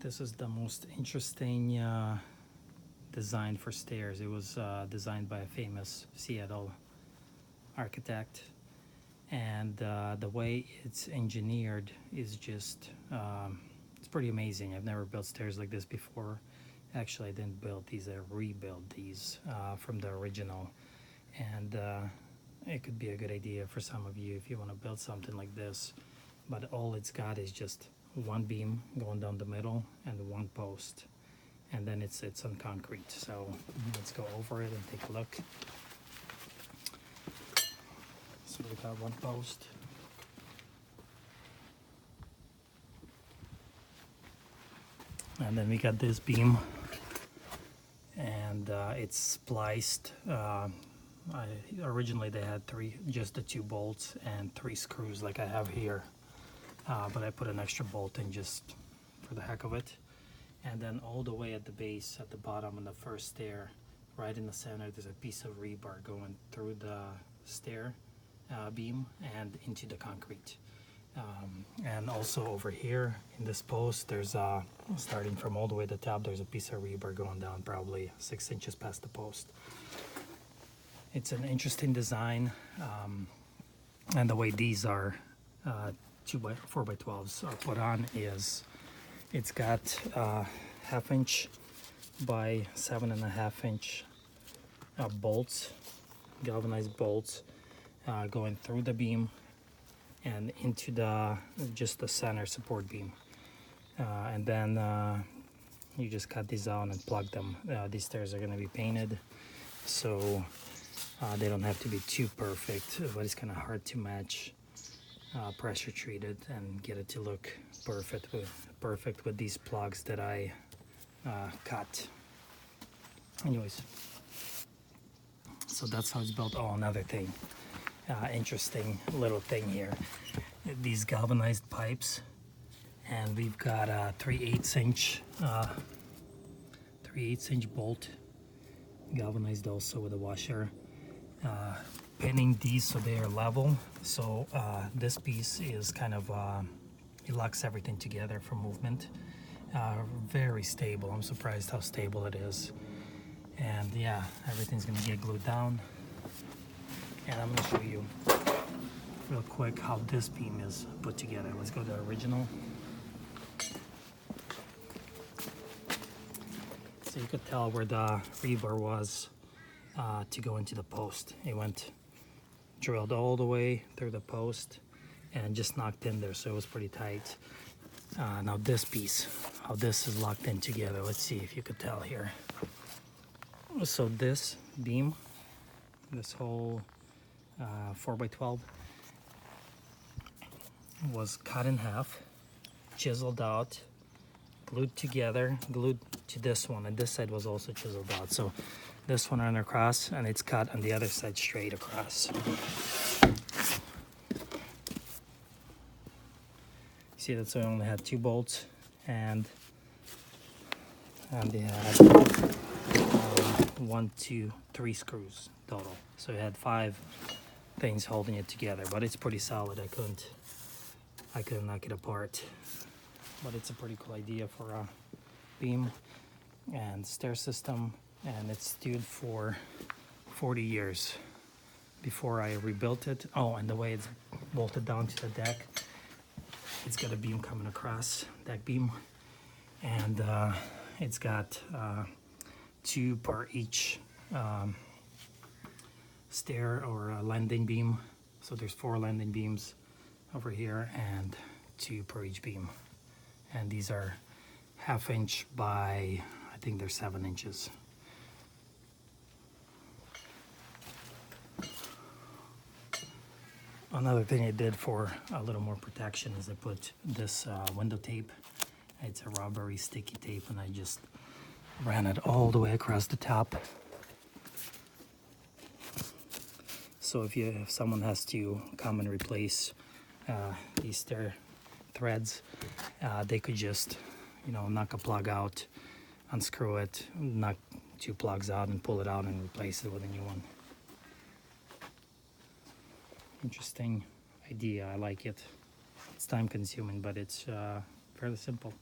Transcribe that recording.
This is the most interesting design for stairs. It was designed by a famous Seattle architect, and the way it's engineered is just it's pretty amazing. I've never built stairs like this before. Actually, I didn't build these, I rebuilt these from the original, and it could be a good idea for some of you if you want to build something like this. But all it's got is just one beam going down the middle and one post, and then it's on concrete. So let's go over it and take a look. So we got one post, and then we got this beam, and it's spliced. Originally they had just the 2 bolts and 3 screws like I have here, but I put an extra bolt in just for the heck of it. And then all the way at the base, at the bottom on the first stair, right in the center, there's a piece of rebar going through the stair beam and into the concrete. And also over here in this post, there's starting from all the way to the top, there's a piece of rebar going down probably 6 inches past the post. It's an interesting design, and the way these are 4x12s are put on is it's got 1/2 inch by 7.5 inch bolts, galvanized bolts, going through the beam and into just the center support beam, and then you just cut these out and plug them. These stairs are going to be painted, so they don't have to be too perfect, but it's kind of hard to match pressure treated and get it to look perfect with these plugs that I cut. Anyways, so that's how it's built. Oh, another thing, interesting little thing here, these galvanized pipes, and we've got a 3/8 inch bolt, galvanized also with a washer, pinning these so they are level. So this piece is kind of it locks everything together for movement. Very stable. I'm surprised how stable it is. And yeah, everything's gonna get glued down, and I'm gonna show you real quick how this beam is put together. Let's go to the original. So you could tell where the rebar was to go into the post. It went drilled all the way through the post and just knocked in there, so it was pretty tight. Now this piece, how this is locked in together, let's see if you could tell here. So this beam, this whole 4x12 was cut in half, chiseled out, glued together, glued to this one, and this side was also chiseled out. So this one ran across, and it's cut on the other side straight across. See, that's why I only had 2 bolts, and they had 1, 2, 3 screws total. So it had 5 things holding it together, but it's pretty solid. I couldn't knock it apart, but it's a pretty cool idea for a beam and stair system, and it's stood for 40 years before I rebuilt it. Oh, and the way it's bolted down to the deck, it's got a beam coming across, deck beam, and it's got 2 per each stair or landing beam. So there's 4 landing beams over here and 2 per each beam. And these are 1/2 inch by, I think they're 7 inches. Another thing I did for a little more protection is I put this window tape. It's a rubbery sticky tape, and I just ran it all the way across the top. So if someone has to come and replace these stair threads, they could just, knock a plug out, unscrew it, knock 2 plugs out, and pull it out and replace it with a new one. Interesting idea. I like it. It's time consuming, but it's fairly simple.